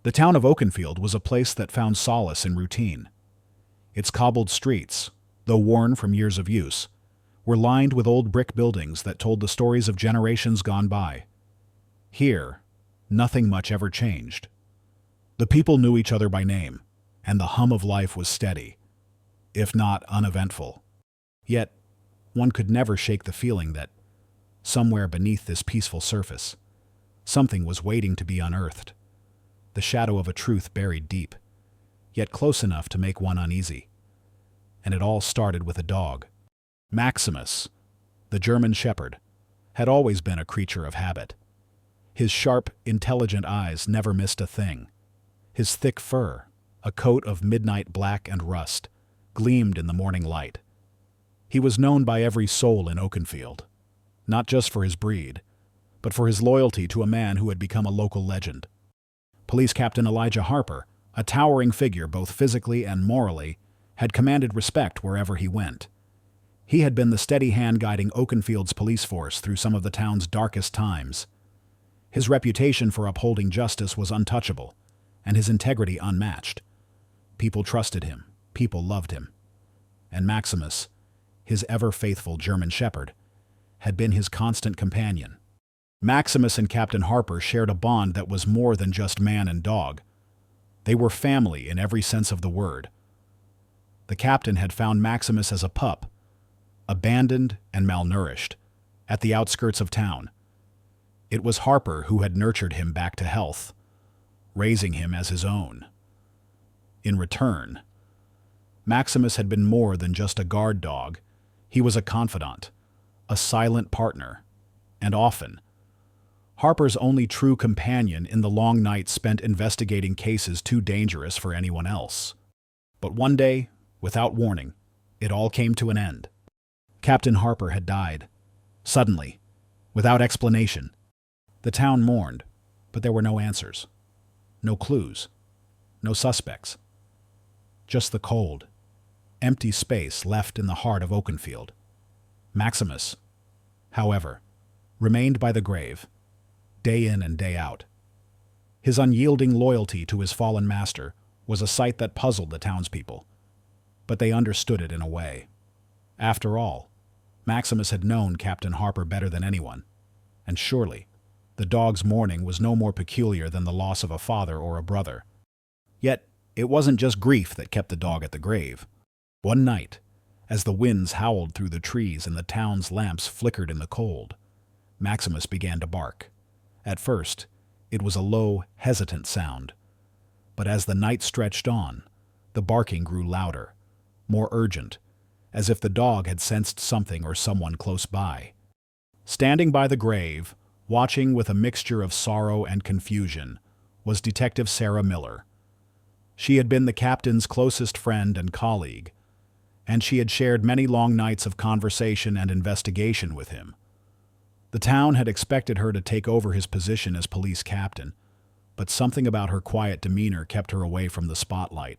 The town of Oakenfield was a place that found solace in routine. Its cobbled streets, though worn from years of use, were lined with old brick buildings that told the stories of generations gone by. Here, nothing much ever changed. The people knew each other by name, and the hum of life was steady, if not uneventful. Yet, one could never shake the feeling that, somewhere beneath this peaceful surface, something was waiting to be unearthed. The shadow of a truth buried deep, yet close enough to make one uneasy. And it all started with a dog. Maximus, the German shepherd, had always been a creature of habit. His sharp, intelligent eyes never missed a thing. His thick fur, a coat of midnight black and rust, gleamed in the morning light. He was known by every soul in Oakenfield, not just for his breed, but for his loyalty to a man who had become a local legend. Police Captain Elijah Harper, a towering figure both physically and morally, had commanded respect wherever he went. He had been the steady hand guiding Oakenfield's police force through some of the town's darkest times. His reputation for upholding justice was untouchable, and his integrity unmatched. People trusted him, people loved him. And Maximus, his ever-faithful German shepherd, had been his constant companion. Maximus and Captain Harper shared a bond that was more than just man and dog. They were family in every sense of the word. The captain had found Maximus as a pup, abandoned and malnourished, at the outskirts of town. It was Harper who had nurtured him back to health, raising him as his own. In return, Maximus had been more than just a guard dog. He was a confidant, a silent partner, and often, Harper's only true companion in the long nights spent investigating cases too dangerous for anyone else. But one day, without warning, it all came to an end. Captain Harper had died. Suddenly, without explanation. The town mourned, but there were no answers. No clues. No suspects. Just the cold, empty space left in the heart of Oakenfield. Maximus, however, remained by the grave, day in and day out. His unyielding loyalty to his fallen master was a sight that puzzled the townspeople, but they understood it in a way. After all, Maximus had known Captain Harper better than anyone, and surely, the dog's mourning was no more peculiar than the loss of a father or a brother. Yet, it wasn't just grief that kept the dog at the grave. One night, as the winds howled through the trees and the town's lamps flickered in the cold, Maximus began to bark. At first, it was a low, hesitant sound. But as the night stretched on, the barking grew louder, more urgent, as if the dog had sensed something or someone close by. Standing by the grave, watching with a mixture of sorrow and confusion, was Detective Sarah Miller. She had been the captain's closest friend and colleague, and she had shared many long nights of conversation and investigation with him. The town had expected her to take over his position as police captain, but something about her quiet demeanor kept her away from the spotlight.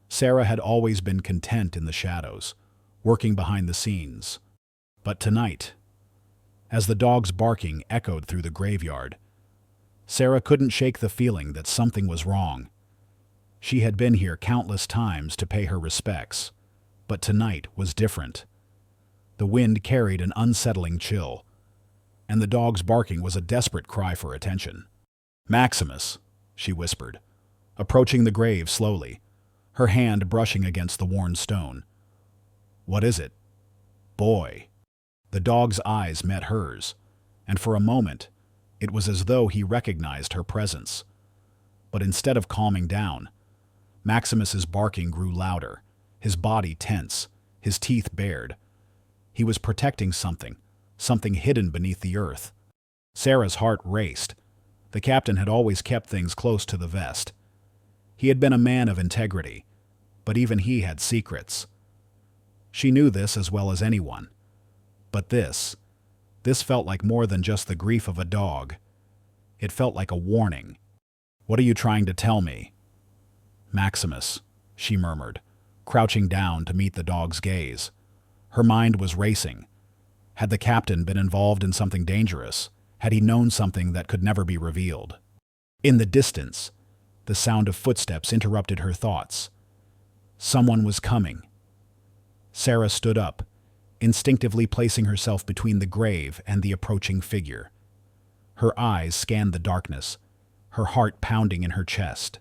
Sarah had always been content in the shadows, working behind the scenes. But tonight, as the dog's barking echoed through the graveyard, Sarah couldn't shake the feeling that something was wrong. She had been here countless times to pay her respects, but tonight was different. The wind carried an unsettling chill, and the dog's barking was a desperate cry for attention. "Maximus," she whispered, approaching the grave slowly, her hand brushing against the worn stone. "What is it?" "Boy." The dog's eyes met hers, and for a moment, it was as though he recognized her presence. But instead of calming down, Maximus's barking grew louder, his body tense, his teeth bared. He was protecting something hidden beneath the earth. Sarah's heart raced. The captain had always kept things close to the vest. He had been a man of integrity, but even he had secrets. She knew this as well as anyone. But this felt like more than just the grief of a dog. It felt like a warning. "What are you trying to tell me?" "Maximus," she murmured, crouching down to meet the dog's gaze. Her mind was racing. Had the captain been involved in something dangerous? Had he known something that could never be revealed? In the distance, The sound of footsteps interrupted her thoughts. Someone was coming. Sarah stood up, instinctively placing herself between the grave and the approaching figure. Her eyes scanned the darkness, her heart pounding in her chest.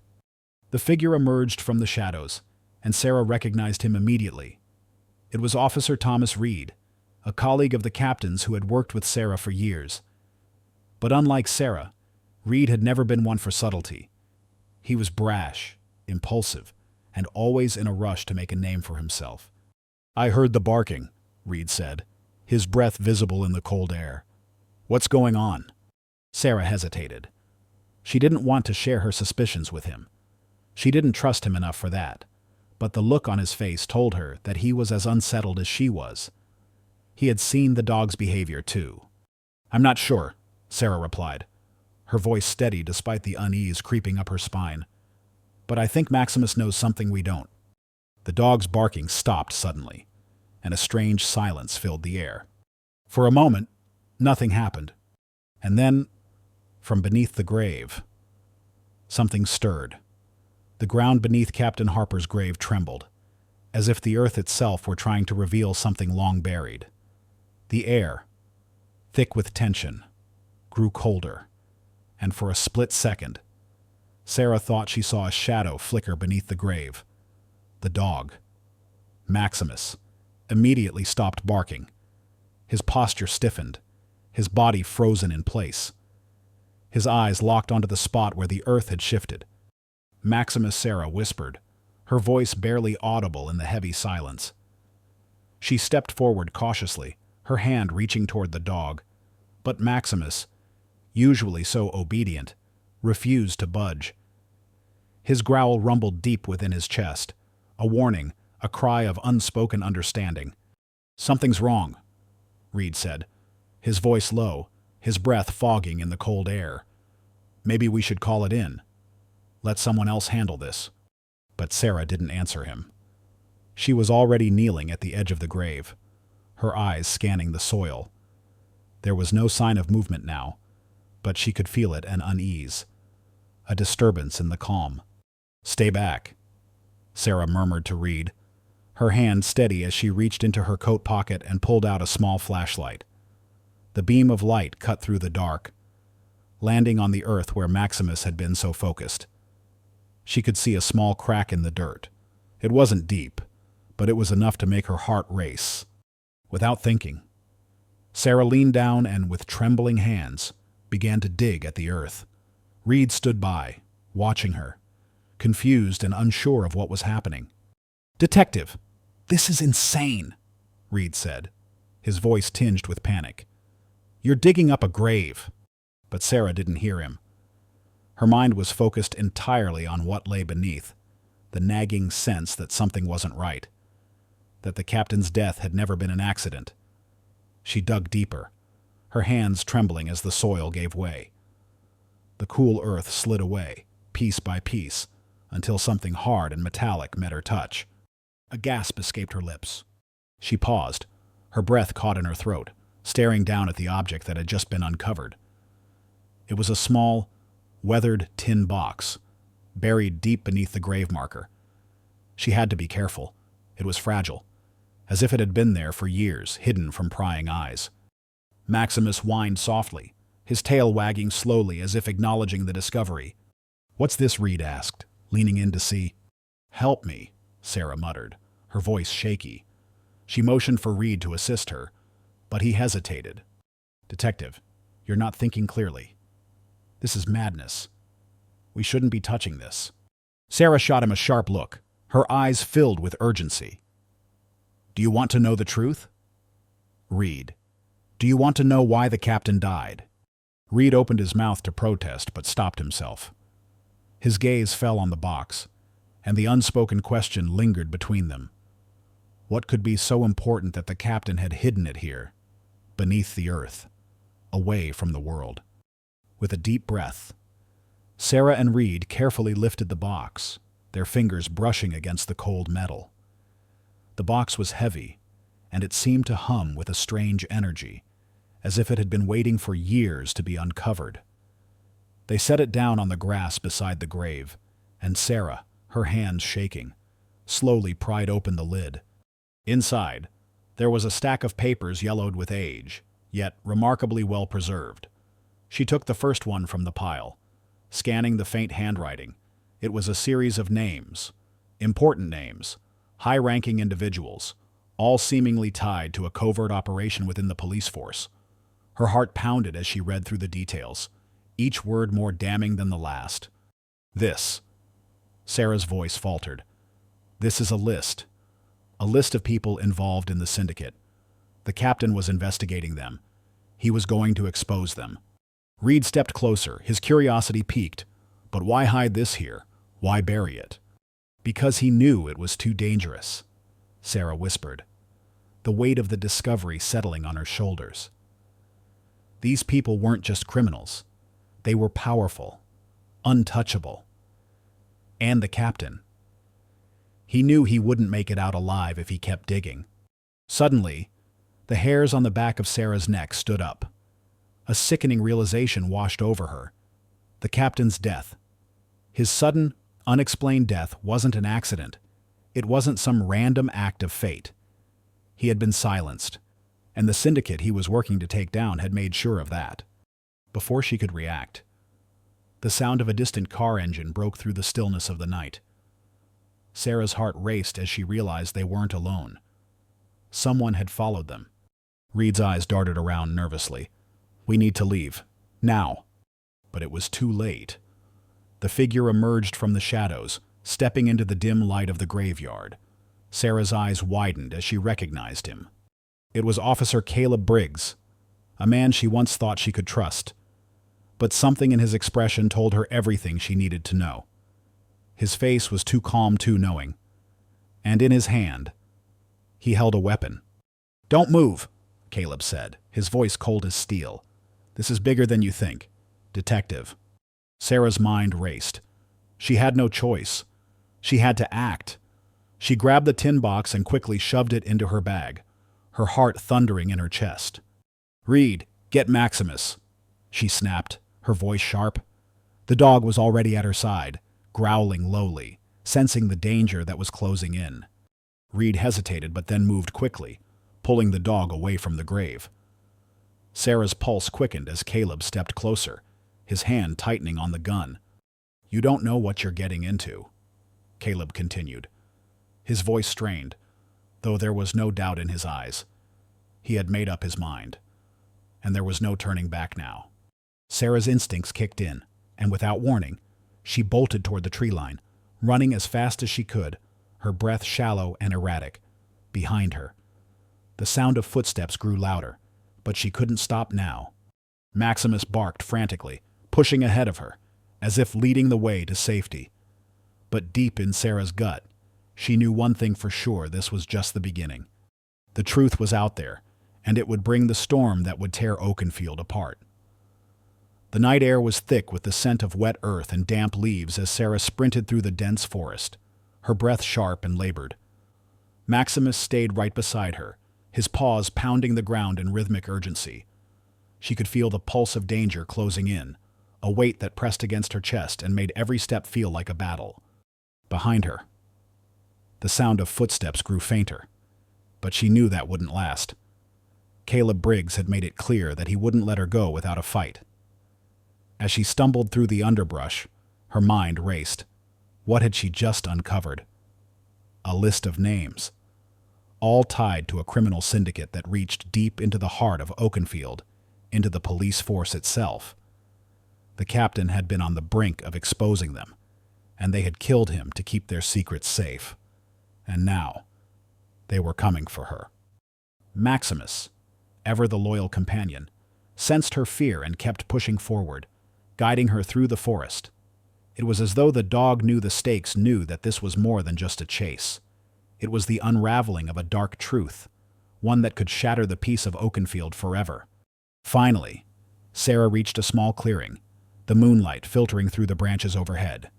The figure emerged from the shadows, and Sarah recognized him immediately. It was Officer Thomas Reed, a colleague of the captain's who had worked with Sarah for years. But unlike Sarah, Reed had never been one for subtlety. He was brash, impulsive, and always in a rush to make a name for himself. "I heard the barking," Reed said, his breath visible in the cold air. "What's going on?" Sarah hesitated. She didn't want to share her suspicions with him. She didn't trust him enough for that, but the look on his face told her that he was as unsettled as she was. He had seen the dog's behavior too. "I'm not sure," Sarah replied, her voice steady despite the unease creeping up her spine. "But I think Maximus knows something we don't." The dog's barking stopped suddenly, and a strange silence filled the air. For a moment, nothing happened. And then, from beneath the grave, something stirred. The ground beneath Captain Harper's grave trembled, as if the earth itself were trying to reveal something long buried. The air, thick with tension, grew colder, and for a split second, Sarah thought she saw a shadow flicker beneath the grave. The dog, Maximus, immediately stopped barking. His posture stiffened, his body frozen in place. His eyes locked onto the spot where the earth had shifted. "Maximus," Sarah whispered, her voice barely audible in the heavy silence. She stepped forward cautiously, her hand reaching toward the dog, but Maximus, usually so obedient, refused to budge. His growl rumbled deep within his chest, a warning, a cry of unspoken understanding. "Something's wrong," Reed said, his voice low, his breath fogging in the cold air. "Maybe we should call it in. Let someone else handle this." But Sarah didn't answer him. She was already kneeling at the edge of the grave, her eyes scanning the soil. There was no sign of movement now, but she could feel it, an unease, a disturbance in the calm. "Stay back," Sarah murmured to Reed, her hand steady as she reached into her coat pocket and pulled out a small flashlight. The beam of light cut through the dark, landing on the earth where Maximus had been so focused. She could see a small crack in the dirt. It wasn't deep, but it was enough to make her heart race. Without thinking, Sarah leaned down and, with trembling hands, began to dig at the earth. Reed stood by, watching her, confused and unsure of what was happening. "Detective, this is insane," Reed said, his voice tinged with panic. "You're digging up a grave." But Sarah didn't hear him. Her mind was focused entirely on what lay beneath, the nagging sense that something wasn't right, that the captain's death had never been an accident. She dug deeper, her hands trembling as the soil gave way. The cool earth slid away, piece by piece, until something hard and metallic met her touch. A gasp escaped her lips. She paused, her breath caught in her throat, staring down at the object that had just been uncovered. It was a small, weathered tin box, buried deep beneath the grave marker. She had to be careful. It was fragile, as if it had been there for years, hidden from prying eyes. Maximus whined softly, his tail wagging slowly as if acknowledging the discovery. "What's this?" Reed asked, leaning in to see. "Help me," Sarah muttered, her voice shaky. She motioned for Reed to assist her, but he hesitated. "Detective, you're not thinking clearly. This is madness. We shouldn't be touching this." Sarah shot him a sharp look, her eyes filled with urgency. "Do you want to know the truth?" "Reed, do you want to know why the captain died?" Reed opened his mouth to protest, but stopped himself. His gaze fell on the box, and the unspoken question lingered between them. What could be so important that the captain had hidden it here, beneath the earth, away from the world? With a deep breath, Sarah and Reed carefully lifted the box, their fingers brushing against the cold metal. The box was heavy, and it seemed to hum with a strange energy, as if it had been waiting for years to be uncovered. They set it down on the grass beside the grave, and Sarah, her hands shaking, slowly pried open the lid. Inside, there was a stack of papers yellowed with age, yet remarkably well preserved. She took the first one from the pile. Scanning the faint handwriting, it was a series of names, important names, high-ranking individuals, all seemingly tied to a covert operation within the police force. Her heart pounded as she read through the details, each word more damning than the last. This, Sarah's voice faltered. This is a list of people involved in the syndicate. The captain was investigating them. He was going to expose them. Reed stepped closer, his curiosity piqued. But why hide this here? Why bury it? Because he knew it was too dangerous, Sarah whispered, the weight of the discovery settling on her shoulders. These people weren't just criminals. They were powerful, untouchable. And the captain. He knew he wouldn't make it out alive if he kept digging. Suddenly, the hairs on the back of Sarah's neck stood up. A sickening realization washed over her. The captain's death. His sudden, unexplained death wasn't an accident. It wasn't some random act of fate. He had been silenced, and the syndicate he was working to take down had made sure of that. Before she could react, the sound of a distant car engine broke through the stillness of the night. Sarah's heart raced as she realized they weren't alone. Someone had followed them. Reed's eyes darted around nervously. We need to leave. Now. But it was too late. The figure emerged from the shadows, stepping into the dim light of the graveyard. Sarah's eyes widened as she recognized him. It was Officer Caleb Briggs, a man she once thought she could trust. But something in his expression told her everything she needed to know. His face was too calm, too knowing. And in his hand, he held a weapon. "Don't move," Caleb said, his voice cold as steel. "This is bigger than you think. Detective." Sarah's mind raced. She had no choice. She had to act. She grabbed the tin box and quickly shoved it into her bag, her heart thundering in her chest. "Reed, get Maximus," she snapped, her voice sharp. The dog was already at her side, growling lowly, sensing the danger that was closing in. Reed hesitated but then moved quickly, pulling the dog away from the grave. Sarah's pulse quickened as Caleb stepped closer, his hand tightening on the gun. "You don't know what you're getting into," Caleb continued. His voice strained, though there was no doubt in his eyes. He had made up his mind, and there was no turning back now. Sarah's instincts kicked in, and without warning, she bolted toward the tree line, running as fast as she could, her breath shallow and erratic. Behind her, the sound of footsteps grew louder, but she couldn't stop now. Maximus barked frantically, pushing ahead of her, as if leading the way to safety. But deep in Sarah's gut, she knew one thing for sure: this was just the beginning. The truth was out there, and it would bring the storm that would tear Oakenfield apart. The night air was thick with the scent of wet earth and damp leaves as Sarah sprinted through the dense forest, her breath sharp and labored. Maximus stayed right beside her, his paws pounding the ground in rhythmic urgency. She could feel the pulse of danger closing in, a weight that pressed against her chest and made every step feel like a battle. Behind her, the sound of footsteps grew fainter, but she knew that wouldn't last. Caleb Briggs had made it clear that he wouldn't let her go without a fight. As she stumbled through the underbrush, her mind raced. What had she just uncovered? A list of names, all tied to a criminal syndicate that reached deep into the heart of Oakenfield, into the police force itself. The captain had been on the brink of exposing them, and they had killed him to keep their secrets safe. And now, they were coming for her. Maximus, ever the loyal companion, sensed her fear and kept pushing forward, guiding her through the forest. It was as though the dog knew the stakes, knew that this was more than just a chase. It was the unraveling of a dark truth, one that could shatter the peace of Oakenfield forever. Finally, Sarah reached a small clearing, the moonlight filtering through the branches overhead.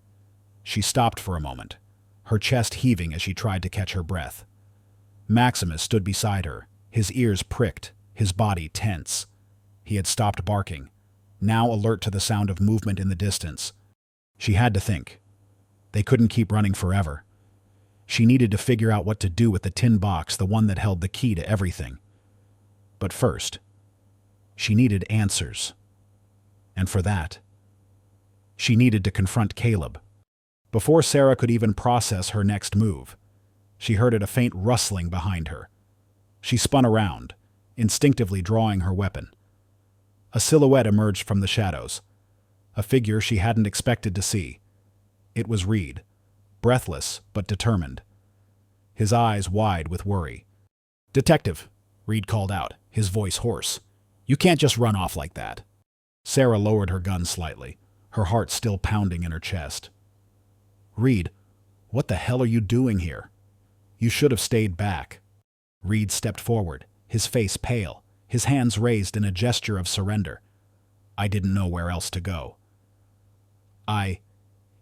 She stopped for a moment, her chest heaving as she tried to catch her breath. Maximus stood beside her, his ears pricked, his body tense. He had stopped barking, now alert to the sound of movement in the distance. She had to think. They couldn't keep running forever. She needed to figure out what to do with the tin box, the one that held the key to everything. But first, she needed answers. And for that, she needed to confront Caleb. Before Sarah could even process her next move, she heard a faint rustling behind her. She spun around, instinctively drawing her weapon. A silhouette emerged from the shadows, a figure she hadn't expected to see. It was Reed, breathless but determined, his eyes wide with worry. "Detective," Reed called out, his voice hoarse. "You can't just run off like that." Sarah lowered her gun slightly, her heart still pounding in her chest. "Reed, what the hell are you doing here? You should have stayed back." Reed stepped forward, his face pale, his hands raised in a gesture of surrender. "I didn't know where else to go."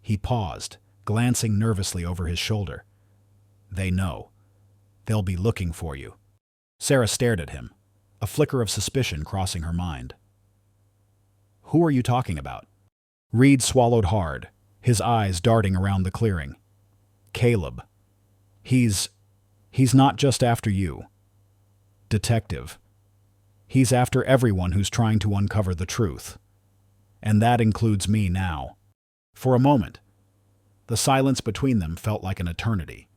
He paused, glancing nervously over his shoulder. "They know. They'll be looking for you." Sarah stared at him, a flicker of suspicion crossing her mind. "Who are you talking about?" Reed swallowed hard, his eyes darting around the clearing. "Caleb. He's not just after you, Detective. He's after everyone who's trying to uncover the truth. And that includes me now." For a moment, the silence between them felt like an eternity.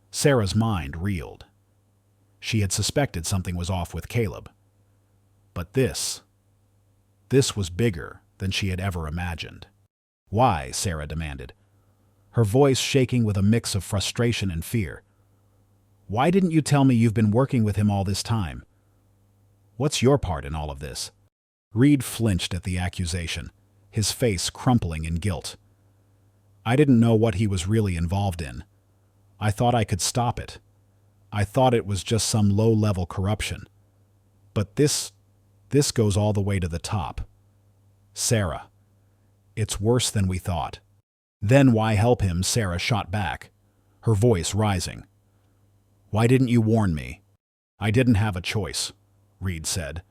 Sarah's mind reeled. She had suspected something was off with Caleb. But this was bigger than she had ever imagined. "Why?" Sarah demanded, her voice shaking with a mix of frustration and fear. "Why didn't you tell me you've been working with him all this time? What's your part in all of this?" Reed flinched at the accusation, his face crumpling in guilt. "I didn't know what he was really involved in. I thought I could stop it. I thought it was just some low-level corruption. But this goes all the way to the top. Sarah, it's worse than we thought." "Then why help him?" Sarah shot back, her voice rising. "Why didn't you warn me?" "I didn't have a choice," Reed said,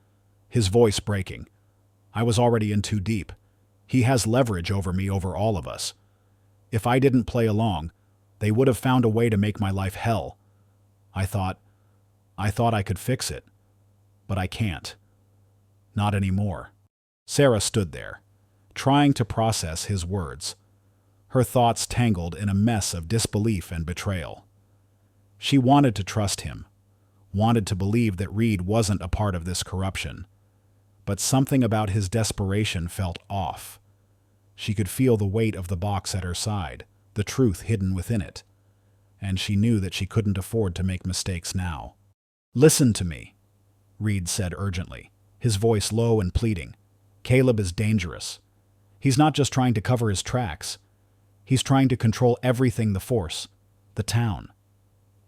his voice breaking. "I was already in too deep. He has leverage over me, over all of us. If I didn't play along, they would have found a way to make my life hell. I thought I could fix it. But I can't. Not anymore." Sarah stood there, trying to process his words, her thoughts tangled in a mess of disbelief and betrayal. She wanted to trust him, wanted to believe that Reed wasn't a part of this corruption. But something about his desperation felt off. She could feel the weight of the box at her side, the truth hidden within it. And she knew that she couldn't afford to make mistakes now. "Listen to me," Reed said urgently, his voice low and pleading. "Caleb is dangerous. He's not just trying to cover his tracks. He's trying to control everything, the force, the town,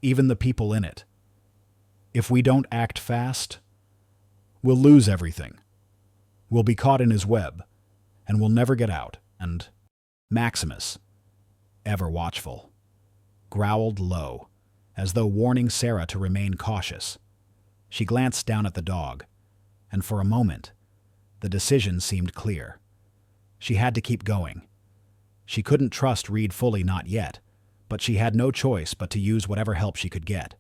even the people in it. If we don't act fast, we'll lose everything. We'll be caught in his web, and we'll never get out." And Maximus, ever watchful, growled low, as though warning Sarah to remain cautious. She glanced down at the dog, and for a moment, the decision seemed clear. She had to keep going. She couldn't trust Reed fully, not yet, but she had no choice but to use whatever help she could get.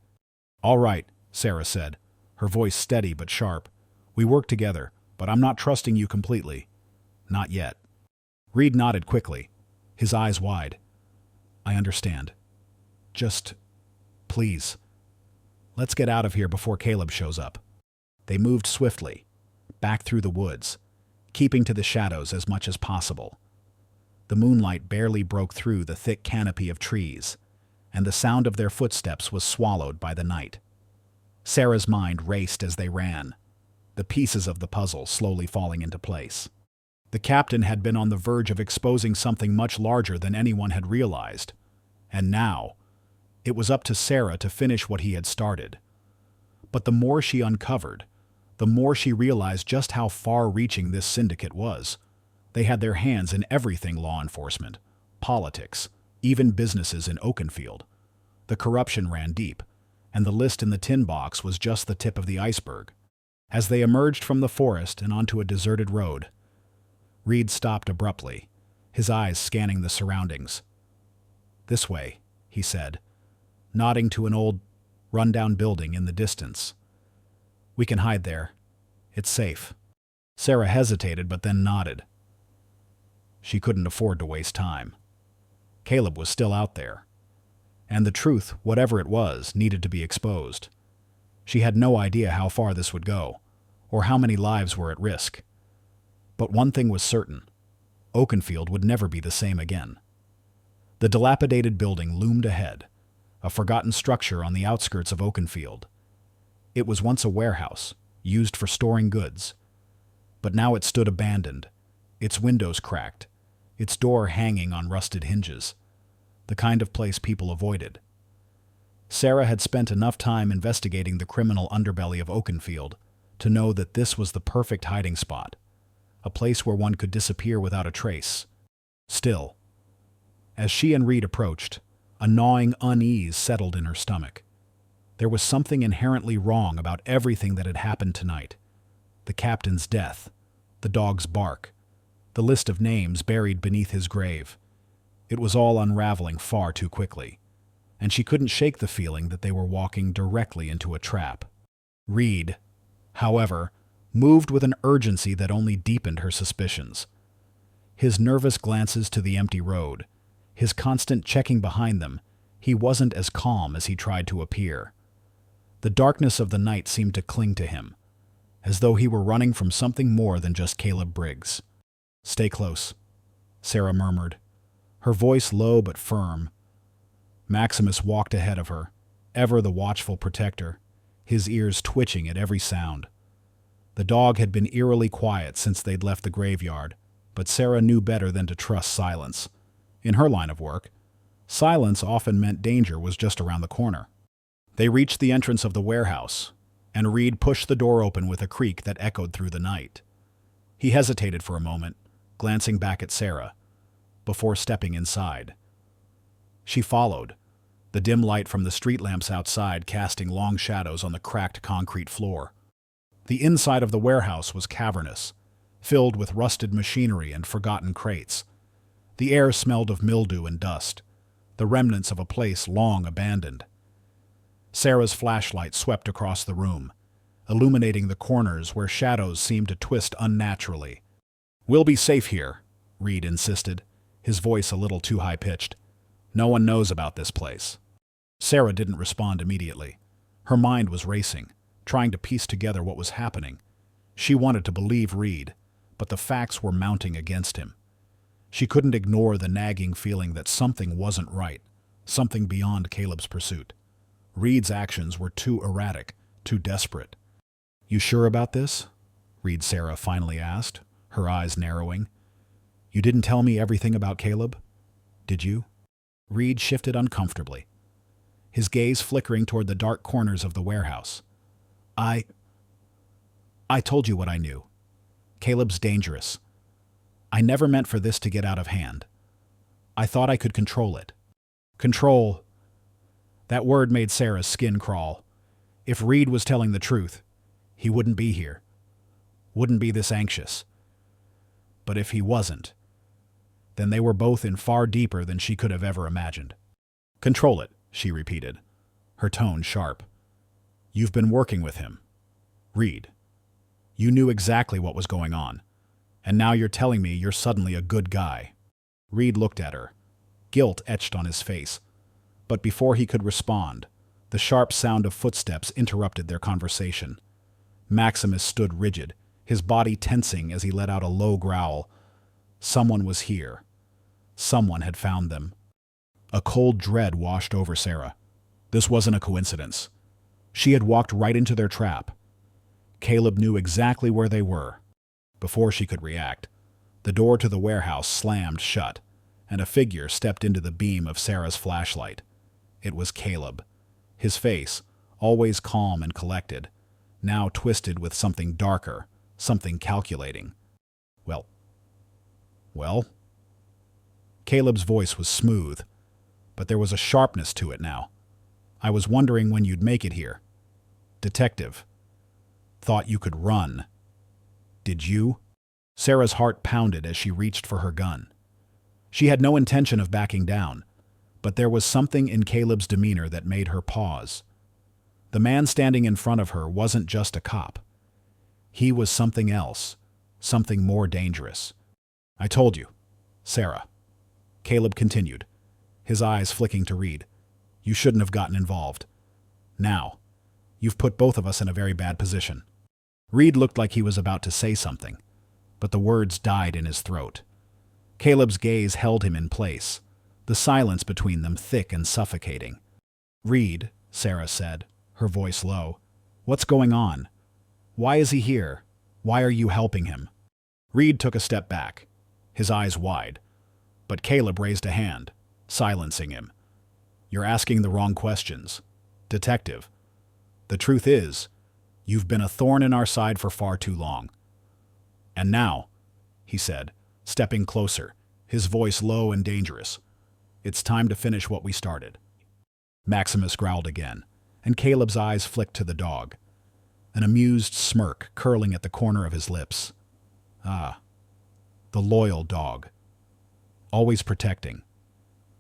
"All right," Sarah said, her voice steady but sharp. "We work together, but I'm not trusting you completely. Not yet." Reed nodded quickly, his eyes wide. "I understand. Just, please, let's get out of here before Caleb shows up." They moved swiftly, back through the woods, keeping to the shadows as much as possible. The moonlight barely broke through the thick canopy of trees, and the sound of their footsteps was swallowed by the night. Sarah's mind raced as they ran, the pieces of the puzzle slowly falling into place. The captain had been on the verge of exposing something much larger than anyone had realized, and now it was up to Sarah to finish what he had started. But the more she uncovered, the more she realized just how far-reaching this syndicate was. They had their hands in everything: law enforcement, politics, even businesses in Oakenfield. The corruption ran deep, and the list in the tin box was just the tip of the iceberg. As they emerged from the forest and onto a deserted road, Reed stopped abruptly, his eyes scanning the surroundings. "This way," he said, nodding to an old, run-down building in the distance. "We can hide there. It's safe." Sarah hesitated but then nodded. She couldn't afford to waste time. Caleb was still out there. And the truth, whatever it was, needed to be exposed. She had no idea how far this would go, or how many lives were at risk. But one thing was certain. Oakenfield would never be the same again. The dilapidated building loomed ahead, a forgotten structure on the outskirts of Oakenfield. It was once a warehouse, used for storing goods. But now it stood abandoned, its windows cracked, its door hanging on rusted hinges, the kind of place people avoided. Sarah had spent enough time investigating the criminal underbelly of Oakenfield to know that this was the perfect hiding spot, a place where one could disappear without a trace. Still, as she and Reed approached, a gnawing unease settled in her stomach. There was something inherently wrong about everything that had happened tonight. The captain's death, the dog's bark, the list of names buried beneath his grave. It was all unraveling far too quickly, and she couldn't shake the feeling that they were walking directly into a trap. Reed, however, moved with an urgency that only deepened her suspicions. His nervous glances to the empty road, his constant checking behind them, he wasn't as calm as he tried to appear. The darkness of the night seemed to cling to him, as though he were running from something more than just Caleb Briggs. "Stay close," Sarah murmured, her voice low but firm. Maximus walked ahead of her, ever the watchful protector, his ears twitching at every sound. The dog had been eerily quiet since they'd left the graveyard, but Sarah knew better than to trust silence. In her line of work, silence often meant danger was just around the corner. They reached the entrance of the warehouse, and Reed pushed the door open with a creak that echoed through the night. He hesitated for a moment, glancing back at Sarah, before stepping inside. She followed, the dim light from the street lamps outside casting long shadows on the cracked concrete floor. The inside of the warehouse was cavernous, filled with rusted machinery and forgotten crates. The air smelled of mildew and dust, the remnants of a place long abandoned. Sarah's flashlight swept across the room, illuminating the corners where shadows seemed to twist unnaturally. "We'll be safe here," Reed insisted, his voice a little too high-pitched. "No one knows about this place." Sarah didn't respond immediately. Her mind was racing, trying to piece together what was happening. She wanted to believe Reed, but the facts were mounting against him. She couldn't ignore the nagging feeling that something wasn't right, something beyond Caleb's pursuit. Reed's actions were too erratic, too desperate. "You sure about this?" Reed Sarah finally asked, her eyes narrowing. "You didn't tell me everything about Caleb, did you?" Reed shifted uncomfortably, his gaze flickering toward the dark corners of the warehouse. I told you what I knew. Caleb's dangerous. I never meant for this to get out of hand. I thought I could control it." Control. That word made Sarah's skin crawl. If Reed was telling the truth, he wouldn't be here. Wouldn't be this anxious. But if he wasn't, then they were both in far deeper than she could have ever imagined. "Control it," she repeated, her tone sharp. "You've been working with him. Reed. You knew exactly what was going on, and now you're telling me you're suddenly a good guy." Reed looked at her, guilt etched on his face. But before he could respond, the sharp sound of footsteps interrupted their conversation. Maximus stood rigid, his body tensing as he let out a low growl. Someone was here. Someone had found them. A cold dread washed over Sarah. This wasn't a coincidence. She had walked right into their trap. Caleb knew exactly where they were. Before she could react, the door to the warehouse slammed shut, and a figure stepped into the beam of Sarah's flashlight. It was Caleb. His face, always calm and collected, now twisted with something darker, something calculating. Well? Caleb's voice was smooth, but there was a sharpness to it now. "I was wondering when you'd make it here. Detective. Thought you could run. Did you?" Sarah's heart pounded as she reached for her gun. She had no intention of backing down, But there was something in Caleb's demeanor that made her pause. The man standing in front of her wasn't just a cop. He was something else, something more dangerous. "I told you, Sarah," Caleb continued, his eyes flicking to Reed. "You shouldn't have gotten involved. Now, you've put both of us in a very bad position." Reed looked like he was about to say something, but the words died in his throat. Caleb's gaze held him in place, the silence between them thick and suffocating. "Reed," Sarah said, her voice low, "what's going on? Why is he here? Why are you helping him?" Reed took a step back, his eyes wide, but Caleb raised a hand, silencing him. "You're asking the wrong questions, Detective. The truth is, you've been a thorn in our side for far too long. And now," he said, stepping closer, his voice low and dangerous, "it's time to finish what we started." Maximus growled again, and Caleb's eyes flicked to the dog, an amused smirk curling at the corner of his lips. Ah, the loyal dog. Always protecting.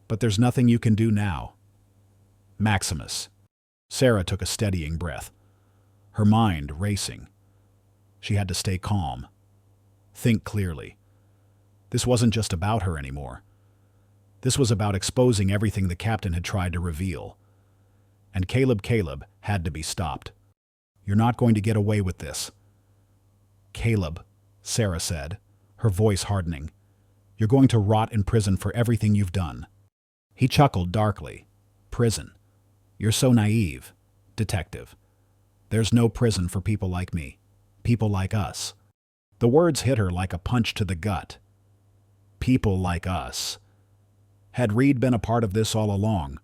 But there's nothing you can do now. Maximus. Sarah took a steadying breath, her mind racing. She had to stay calm. Think clearly. This wasn't just about her anymore. This was about exposing everything the captain had tried to reveal. And Caleb had to be stopped. "You're not going to get away with this." "Caleb," Sarah said, her voice hardening, "you're going to rot in prison for everything you've done." He chuckled darkly. "Prison? You're so naive, Detective. There's no prison for people like me, people like us." The words hit her like a punch to the gut. People like us. Had Reed been a part of this all along?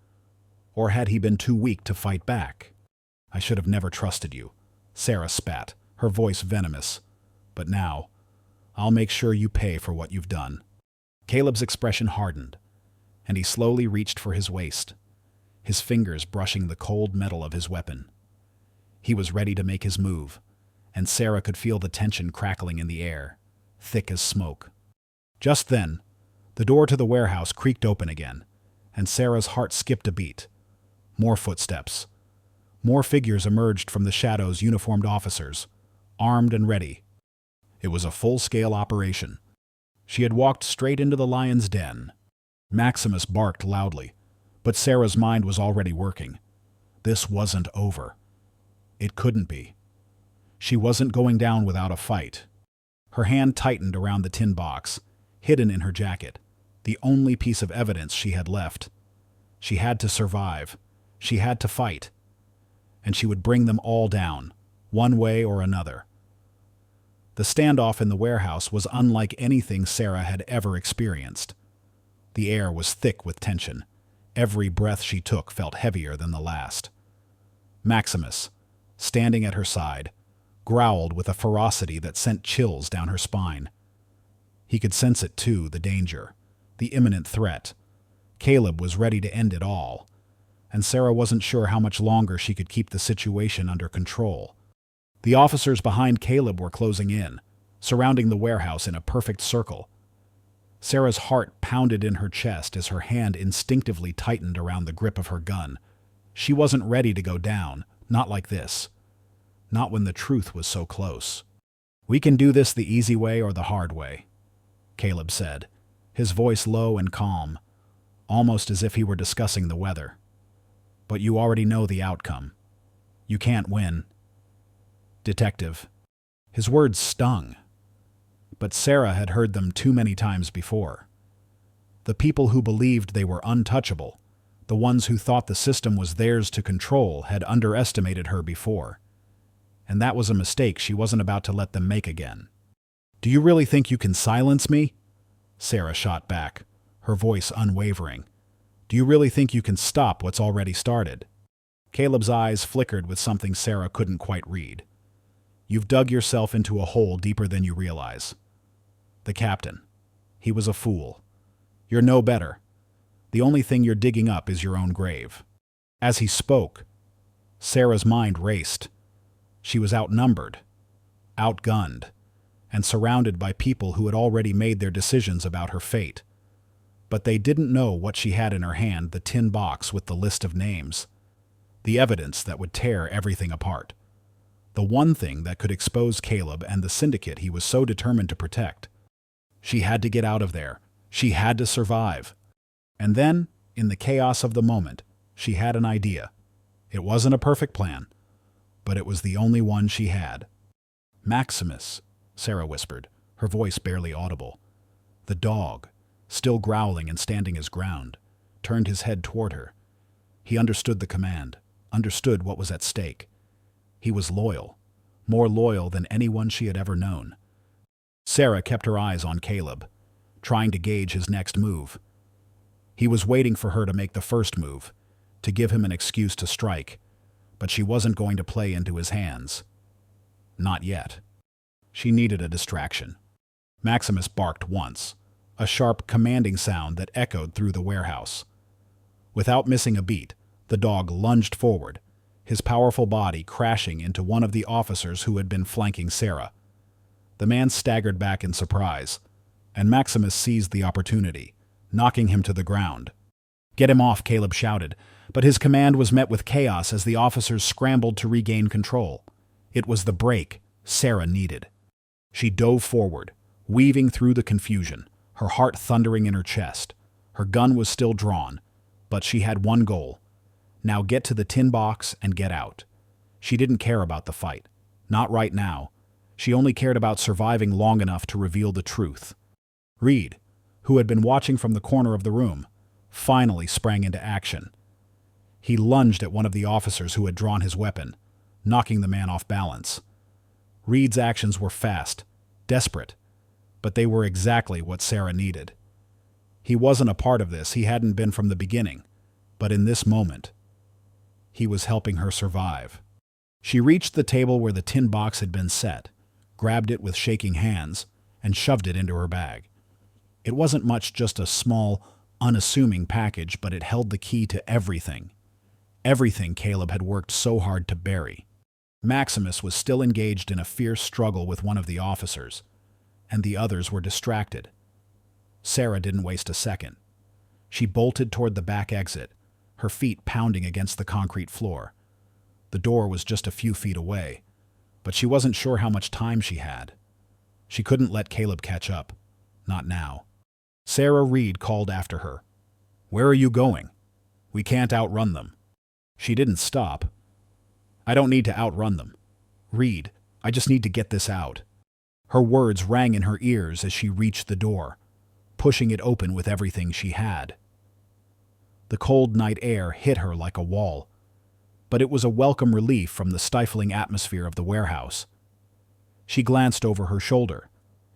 Or had he been too weak to fight back? "I should have never trusted you," Sarah spat, her voice venomous. "But now, I'll make sure you pay for what you've done." Caleb's expression hardened, and he slowly reached for his waist, his fingers brushing the cold metal of his weapon. He was ready to make his move, and Sarah could feel the tension crackling in the air, thick as smoke. Just then, the door to the warehouse creaked open again, and Sarah's heart skipped a beat. More footsteps. More figures emerged from the shadows, uniformed officers, armed and ready. It was a full-scale operation. She had walked straight into the lion's den. Maximus barked loudly, but Sarah's mind was already working. This wasn't over. It couldn't be. She wasn't going down without a fight. Her hand tightened around the tin box, hidden in her jacket, the only piece of evidence she had left. She had to survive. She had to fight. And she would bring them all down, one way or another. The standoff in the warehouse was unlike anything Sarah had ever experienced. The air was thick with tension. Every breath she took felt heavier than the last. Maximus, standing at her side, growled with a ferocity that sent chills down her spine. He could sense it too, the danger, the imminent threat. Caleb was ready to end it all, and Sarah wasn't sure how much longer she could keep the situation under control. The officers behind Caleb were closing in, surrounding the warehouse in a perfect circle. Sarah's heart pounded in her chest as her hand instinctively tightened around the grip of her gun. She wasn't ready to go down, not like this. Not when the truth was so close. "We can do this the easy way or the hard way," Caleb said, his voice low and calm, almost as if he were discussing the weather. "But you already know the outcome. You can't win." Detective. His words stung, but Sarah had heard them too many times before. The people who believed they were untouchable, the ones who thought the system was theirs to control, had underestimated her before. And that was a mistake she wasn't about to let them make again. "Do you really think you can silence me?" Sarah shot back, her voice unwavering. "Do you really think you can stop what's already started?" Caleb's eyes flickered with something Sarah couldn't quite read. "You've dug yourself into a hole deeper than you realize. The captain. He was a fool. You're no better. The only thing you're digging up is your own grave." As he spoke, Sarah's mind raced. She was outnumbered, outgunned, and surrounded by people who had already made their decisions about her fate. But they didn't know what she had in her hand, the tin box with the list of names. The evidence that would tear everything apart. The one thing that could expose Caleb and the syndicate he was so determined to protect. She had to get out of there. She had to survive. And then, in the chaos of the moment, she had an idea. It wasn't a perfect plan, but it was the only one she had. "Maximus," Sarah whispered, her voice barely audible. The dog, still growling and standing his ground, turned his head toward her. He understood the command, understood what was at stake. He was loyal, more loyal than anyone she had ever known. Sarah kept her eyes on Caleb, trying to gauge his next move. He was waiting for her to make the first move, to give him an excuse to strike, but she wasn't going to play into his hands. Not yet. She needed a distraction. Maximus barked once, a sharp, commanding sound that echoed through the warehouse. Without missing a beat, the dog lunged forward, his powerful body crashing into one of the officers who had been flanking Sarah. The man staggered back in surprise, and Maximus seized the opportunity, knocking him to the ground. "Get him off," Caleb shouted, but his command was met with chaos as the officers scrambled to regain control. It was the break Sarah needed. She dove forward, weaving through the confusion, her heart thundering in her chest. Her gun was still drawn, but she had one goal. Now get to the tin box and get out. She didn't care about the fight. Not right now. She only cared about surviving long enough to reveal the truth. Reed, who had been watching from the corner of the room, finally sprang into action. He lunged at one of the officers who had drawn his weapon, knocking the man off balance. Reed's actions were fast, desperate, but they were exactly what Sarah needed. He wasn't a part of this, he hadn't been from the beginning, but in this moment, he was helping her survive. She reached the table where the tin box had been set, grabbed it with shaking hands, and shoved it into her bag. It wasn't much, just a small, unassuming package, but it held the key to everything. Everything Caleb had worked so hard to bury. Maximus was still engaged in a fierce struggle with one of the officers, and the others were distracted. Sarah didn't waste a second. She bolted toward the back exit, her feet pounding against the concrete floor. The door was just a few feet away, but she wasn't sure how much time she had. She couldn't let Caleb catch up. Not now. Sarah Reed called after her. "Where are you going? We can't outrun them." She didn't stop. "I don't need to outrun them. Reed, I just need to get this out." Her words rang in her ears as she reached the door, pushing it open with everything she had. The cold night air hit her like a wall, but it was a welcome relief from the stifling atmosphere of the warehouse. She glanced over her shoulder,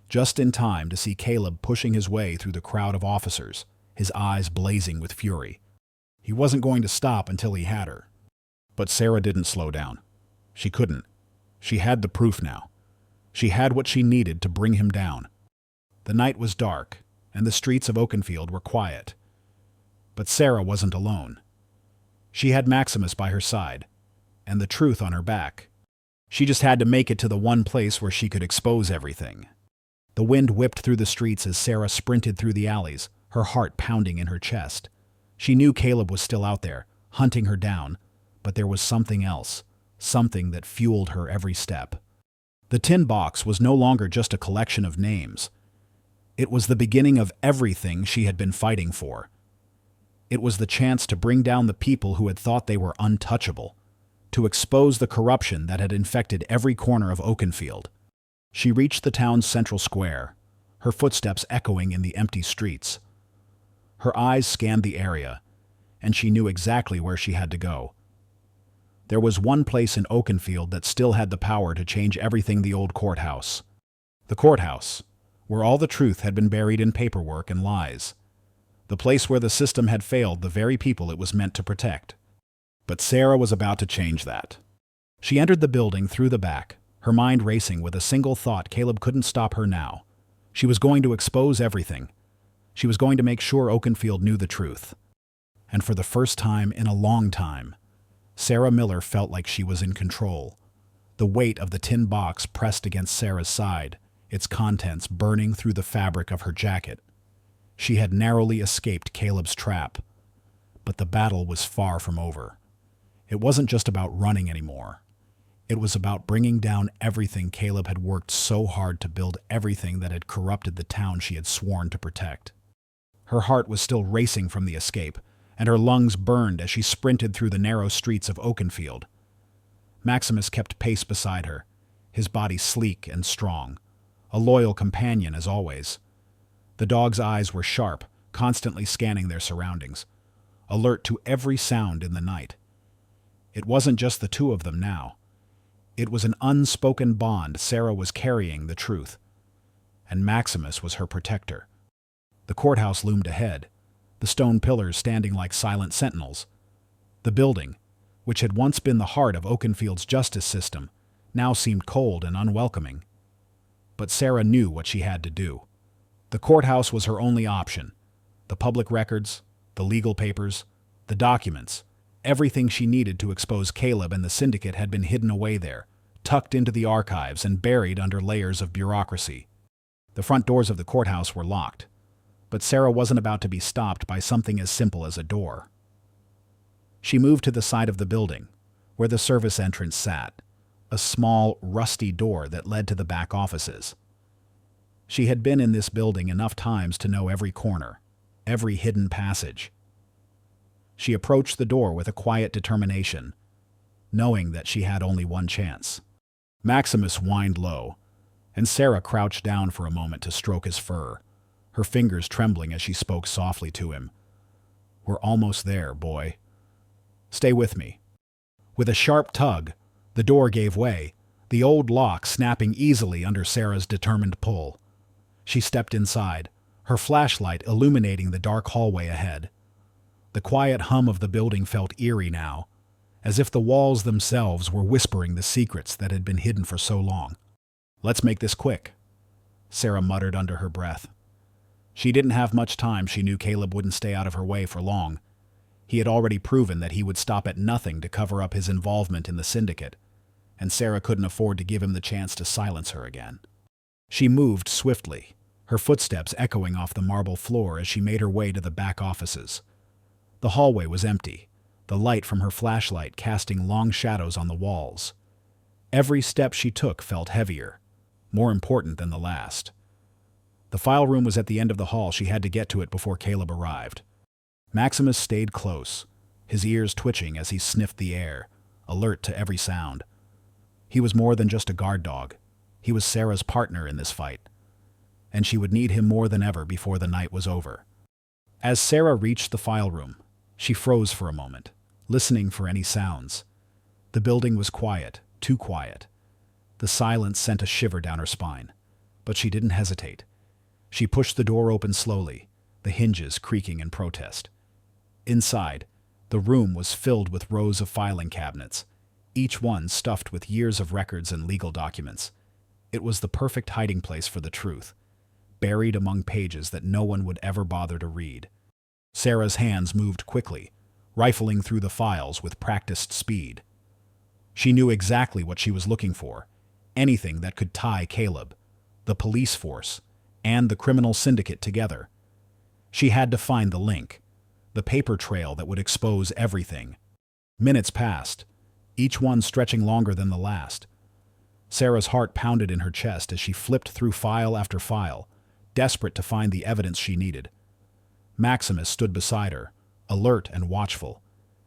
just in time to see Caleb pushing his way through the crowd of officers, his eyes blazing with fury. He wasn't going to stop until he had her. But Sarah didn't slow down. She couldn't. She had the proof now. She had what she needed to bring him down. The night was dark, and the streets of Oakenfield were quiet. But Sarah wasn't alone. She had Maximus by her side, and the truth on her back. She just had to make it to the one place where she could expose everything. The wind whipped through the streets as Sarah sprinted through the alleys, her heart pounding in her chest. She knew Caleb was still out there, hunting her down, but there was something else, something that fueled her every step. The tin box was no longer just a collection of names. It was the beginning of everything she had been fighting for. It was the chance to bring down the people who had thought they were untouchable, to expose the corruption that had infected every corner of Oakenfield. She reached the town's central square, her footsteps echoing in the empty streets. Her eyes scanned the area, and she knew exactly where she had to go. There was one place in Oakenfield that still had the power to change everything: the old courthouse. The courthouse, where all the truth had been buried in paperwork and lies. The place where the system had failed the very people it was meant to protect. But Sarah was about to change that. She entered the building through the back, her mind racing with a single thought: Caleb couldn't stop her now. She was going to expose everything. She was going to make sure Oakenfield knew the truth. And for the first time in a long time, Sarah Miller felt like she was in control. The weight of the tin box pressed against Sarah's side, its contents burning through the fabric of her jacket. She had narrowly escaped Caleb's trap, but the battle was far from over. It wasn't just about running anymore. It was about bringing down everything Caleb had worked so hard to build, everything that had corrupted the town she had sworn to protect. Her heart was still racing from the escape, and her lungs burned as she sprinted through the narrow streets of Oakenfield. Maximus kept pace beside her, his body sleek and strong, a loyal companion as always. The dog's eyes were sharp, constantly scanning their surroundings, alert to every sound in the night. It wasn't just the two of them now. It was an unspoken bond. Sarah was carrying the truth, and Maximus was her protector. The courthouse loomed ahead, the stone pillars standing like silent sentinels. The building, which had once been the heart of Oakenfield's justice system, now seemed cold and unwelcoming. But Sarah knew what she had to do. The courthouse was her only option. The public records, the legal papers, the documents, everything she needed to expose Caleb and the syndicate had been hidden away there, tucked into the archives and buried under layers of bureaucracy. The front doors of the courthouse were locked, but Sarah wasn't about to be stopped by something as simple as a door. She moved to the side of the building, where the service entrance sat, a small, rusty door that led to the back offices. She had been in this building enough times to know every corner, every hidden passage. She approached the door with a quiet determination, knowing that she had only one chance. Maximus whined low, and Sarah crouched down for a moment to stroke his fur, her fingers trembling as she spoke softly to him. "We're almost there, boy. Stay with me." With a sharp tug, the door gave way, the old lock snapping easily under Sarah's determined pull. She stepped inside, her flashlight illuminating the dark hallway ahead. The quiet hum of the building felt eerie now, as if the walls themselves were whispering the secrets that had been hidden for so long. "Let's make this quick," Sarah muttered under her breath. She didn't have much time. She knew Caleb wouldn't stay out of her way for long. He had already proven that he would stop at nothing to cover up his involvement in the syndicate, and Sarah couldn't afford to give him the chance to silence her again. She moved swiftly, her footsteps echoing off the marble floor as she made her way to the back offices. The hallway was empty, the light from her flashlight casting long shadows on the walls. Every step she took felt heavier, more important than the last. The file room was at the end of the hall. She had to get to it before Caleb arrived. Maximus stayed close, his ears twitching as he sniffed the air, alert to every sound. He was more than just a guard dog. He was Sarah's partner in this fight, and she would need him more than ever before the night was over. As Sarah reached the file room, she froze for a moment, listening for any sounds. The building was quiet, too quiet. The silence sent a shiver down her spine, but she didn't hesitate. She pushed the door open slowly, the hinges creaking in protest. Inside, the room was filled with rows of filing cabinets, each one stuffed with years of records and legal documents. It was the perfect hiding place for the truth, buried among pages that no one would ever bother to read. Sarah's hands moved quickly, rifling through the files with practiced speed. She knew exactly what she was looking for, anything that could tie Caleb, the police force, and the criminal syndicate together. She had to find the link, the paper trail that would expose everything. Minutes passed, each one stretching longer than the last. Sarah's heart pounded in her chest as she flipped through file after file, desperate to find the evidence she needed. Maximus stood beside her, alert and watchful,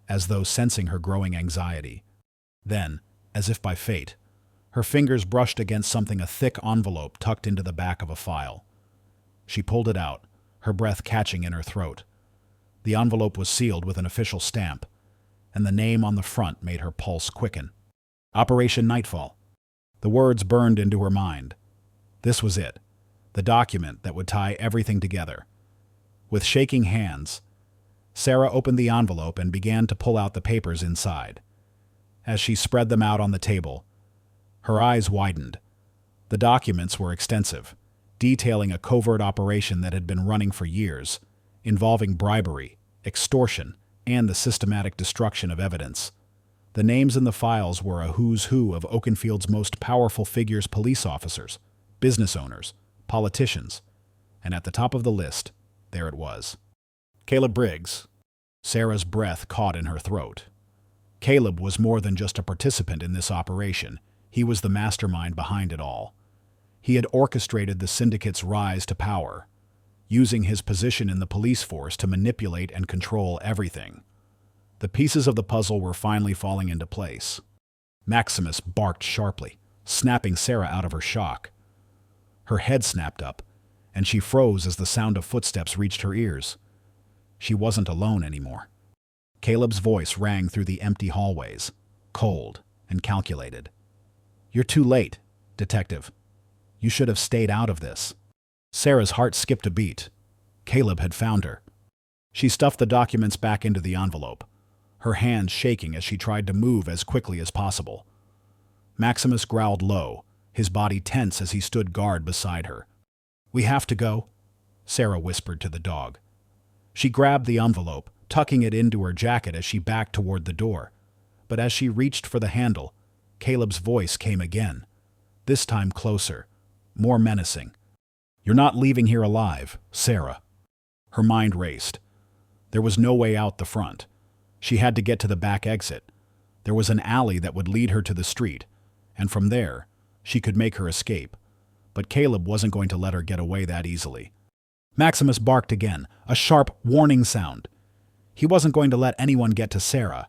as though sensing her growing anxiety. Then, as if by fate, her fingers brushed against something, a thick envelope tucked into the back of a file. She pulled it out, her breath catching in her throat. The envelope was sealed with an official stamp, and the name on the front made her pulse quicken. Operation Nightfall. The words burned into her mind. This was it, the document that would tie everything together. With shaking hands, Sarah opened the envelope and began to pull out the papers inside. As she spread them out on the table, her eyes widened. The documents were extensive, detailing a covert operation that had been running for years, involving bribery, extortion, and the systematic destruction of evidence. The names in the files were a who's who of Oakenfield's most powerful figures: police officers, business owners, politicians, and at the top of the list, there it was. Caleb Briggs. Sarah's breath caught in her throat. Caleb was more than just a participant in this operation. He was the mastermind behind it all. He had orchestrated the syndicate's rise to power, using his position in the police force to manipulate and control everything. The pieces of the puzzle were finally falling into place. Maximus barked sharply, snapping Sarah out of her shock. Her head snapped up, and she froze as the sound of footsteps reached her ears. She wasn't alone anymore. Caleb's voice rang through the empty hallways, cold and calculated. "You're too late, detective. You should have stayed out of this." Sarah's heart skipped a beat. Caleb had found her. She stuffed the documents back into the envelope, her hands shaking as she tried to move as quickly as possible. Maximus growled low, his body tense as he stood guard beside her. "We have to go," Sarah whispered to the dog. She grabbed the envelope, tucking it into her jacket as she backed toward the door. But as she reached for the handle, Caleb's voice came again, this time closer, more menacing. "You're not leaving here alive, Sarah." Her mind raced. There was no way out the front. She had to get to the back exit. There was an alley that would lead her to the street, and from there, she could make her escape. But Caleb wasn't going to let her get away that easily. Maximus barked again, a sharp, warning sound. He wasn't going to let anyone get to Sarah,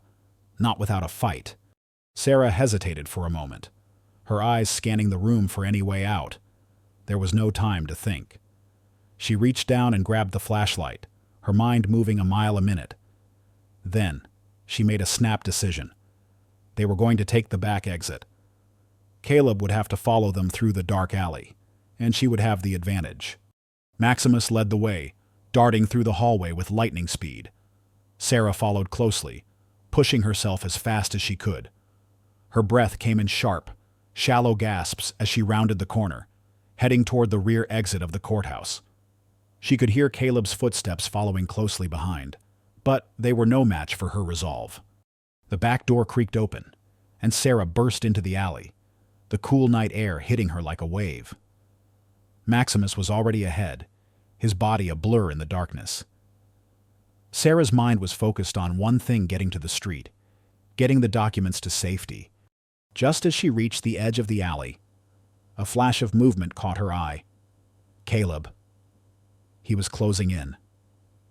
not without a fight. Sarah hesitated for a moment, her eyes scanning the room for any way out. There was no time to think. She reached down and grabbed the flashlight, her mind moving a mile a minute. Then, she made a snap decision. They were going to take the back exit. Caleb would have to follow them through the dark alley, and she would have the advantage. Maximus led the way, darting through the hallway with lightning speed. Sarah followed closely, pushing herself as fast as she could. Her breath came in sharp, shallow gasps as she rounded the corner, heading toward the rear exit of the courthouse. She could hear Caleb's footsteps following closely behind, but they were no match for her resolve. The back door creaked open, and Sarah burst into the alley, the cool night air hitting her like a wave. Maximus was already ahead, his body a blur in the darkness. Sarah's mind was focused on one thing: getting to the street, getting the documents to safety. Just as she reached the edge of the alley, a flash of movement caught her eye. Caleb. He was closing in,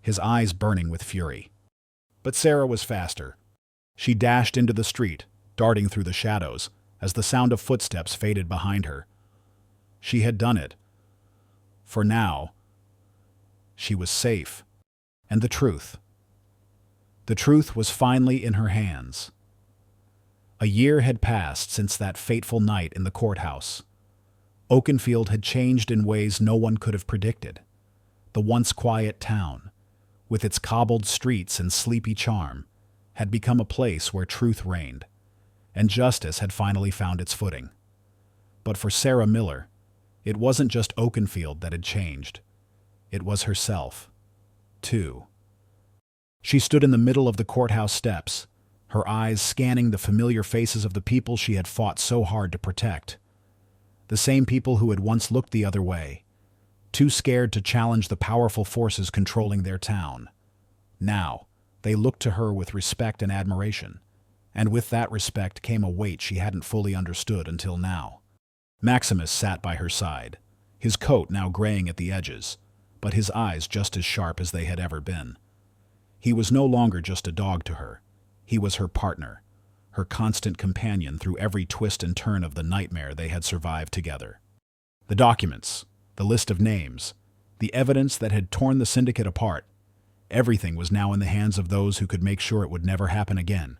his eyes burning with fury. But Sarah was faster. She dashed into the street, darting through the shadows, as the sound of footsteps faded behind her. She had done it. For now, she was safe. And the truth. The truth was finally in her hands. A year had passed since that fateful night in the courthouse. Oakenfield had changed in ways no one could have predicted. The once quiet town, with its cobbled streets and sleepy charm, had become a place where truth reigned, and justice had finally found its footing. But for Sarah Miller, it wasn't just Oakenfield that had changed. It was herself, too. She stood in the middle of the courthouse steps, her eyes scanning the familiar faces of the people she had fought so hard to protect. The same people who had once looked the other way, too scared to challenge the powerful forces controlling their town. Now, they looked to her with respect and admiration, and with that respect came a weight she hadn't fully understood until now. Maximus sat by her side, his coat now graying at the edges, but his eyes just as sharp as they had ever been. He was no longer just a dog to her. He was her partner, her constant companion through every twist and turn of the nightmare they had survived together. The documents, the list of names, the evidence that had torn the syndicate apart, everything was now in the hands of those who could make sure it would never happen again.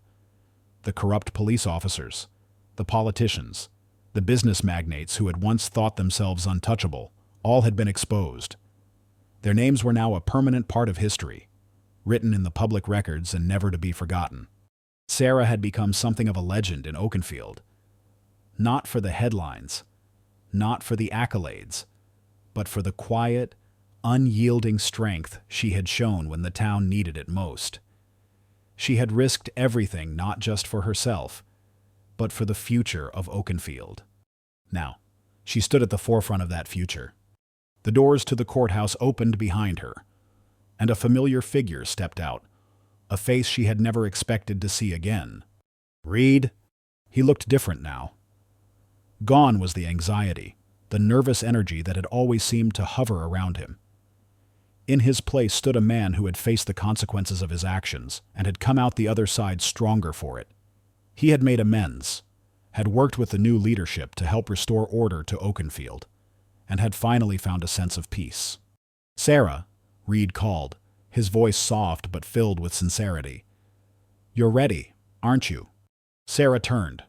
The corrupt police officers, the politicians, the business magnates who had once thought themselves untouchable, all had been exposed. Their names were now a permanent part of history, written in the public records and never to be forgotten. Sarah had become something of a legend in Oakenfield. Not for the headlines, not for the accolades, but for the quiet, unyielding strength she had shown when the town needed it most. She had risked everything not just for herself, but for the future of Oakenfield. Now, she stood at the forefront of that future. The doors to the courthouse opened behind her. and a familiar figure stepped out, a face she had never expected to see again. Reed? He looked different now. Gone was the anxiety, the nervous energy that had always seemed to hover around him. In his place stood a man who had faced the consequences of his actions and had come out the other side stronger for it. He had made amends, had worked with the new leadership to help restore order to Oakenfield, and had finally found a sense of peace. "Sarah," Reed called, his voice soft but filled with sincerity. "You're ready, aren't you?" Sarah turned,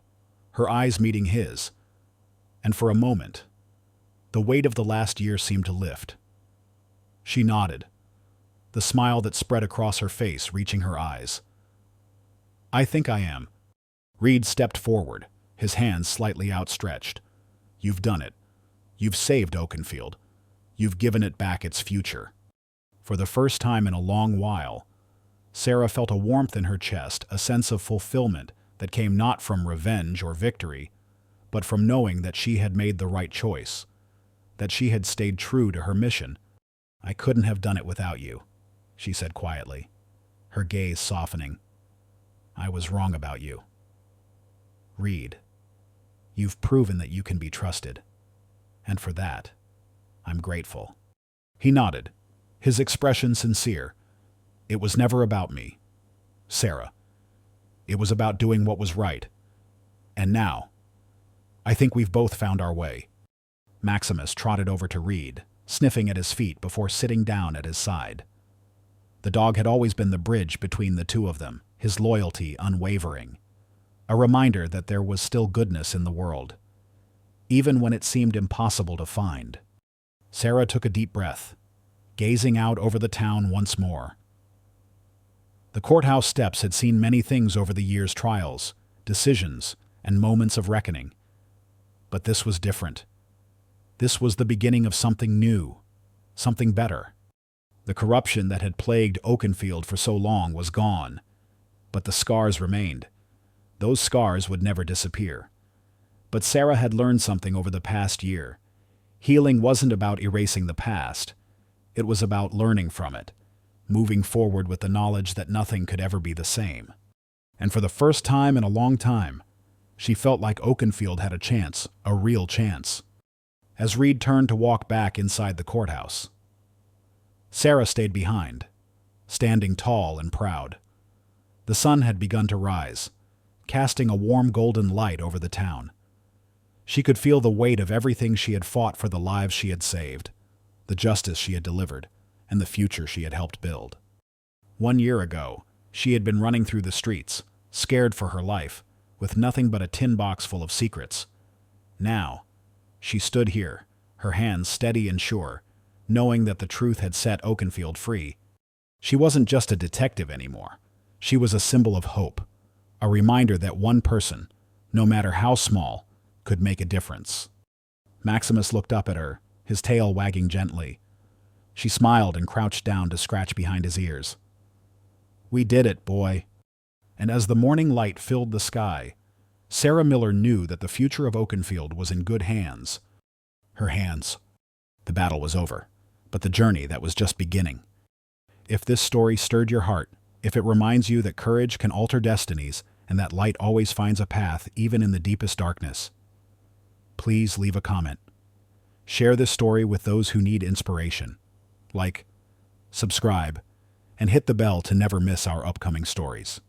her eyes meeting his, and for a moment, the weight of the last year seemed to lift. She nodded, the smile that spread across her face reaching her eyes. "I think I am." Reed stepped forward, his hands slightly outstretched. "You've done it. You've saved Oakenfield. You've given it back its future." For the first time in a long while, Sarah felt a warmth in her chest, a sense of fulfillment that came not from revenge or victory, but from knowing that she had made the right choice, that she had stayed true to her mission. "I couldn't have done it without you," she said quietly, her gaze softening. "I was wrong about you. Reed, you've proven that you can be trusted, and for that, I'm grateful." He nodded, his expression sincere. "It was never about me, Sarah. It was about doing what was right. And now, I think we've both found our way." Maximus trotted over to Reed, sniffing at his feet before sitting down at his side. The dog had always been the bridge between the two of them, his loyalty unwavering. A reminder that there was still goodness in the world, even when it seemed impossible to find. Sarah took a deep breath, gazing out over the town once more. The courthouse steps had seen many things over the year's trials, decisions, and moments of reckoning. But this was different. This was the beginning of something new, something better. The corruption that had plagued Oakenfield for so long was gone, but the scars remained. Those scars would never disappear. But Sarah had learned something over the past year. Healing wasn't about erasing the past. It was about learning from it, moving forward with the knowledge that nothing could ever be the same. And for the first time in a long time, she felt like Oakenfield had a chance, a real chance. As Reed turned to walk back inside the courthouse, Sarah stayed behind, standing tall and proud. The sun had begun to rise, casting a warm golden light over the town. She could feel the weight of everything she had fought for, the lives she had saved, the justice she had delivered, and the future she had helped build. 1 year ago, she had been running through the streets, scared for her life, with nothing but a tin box full of secrets. Now, she stood here, her hands steady and sure, knowing that the truth had set Oakenfield free. She wasn't just a detective anymore. She was a symbol of hope, a reminder that one person, no matter how small, could make a difference. Maximus looked up at her, his tail wagging gently. She smiled and crouched down to scratch behind his ears. "We did it, boy." And as the morning light filled the sky, Sarah Miller knew that the future of Oakenfield was in good hands. Her hands. The battle was over, but the journey that was just beginning. If this story stirred your heart, if it reminds you that courage can alter destinies and that light always finds a path even in the deepest darkness, please leave a comment. Share this story with those who need inspiration. Like, subscribe, and hit the bell to never miss our upcoming stories.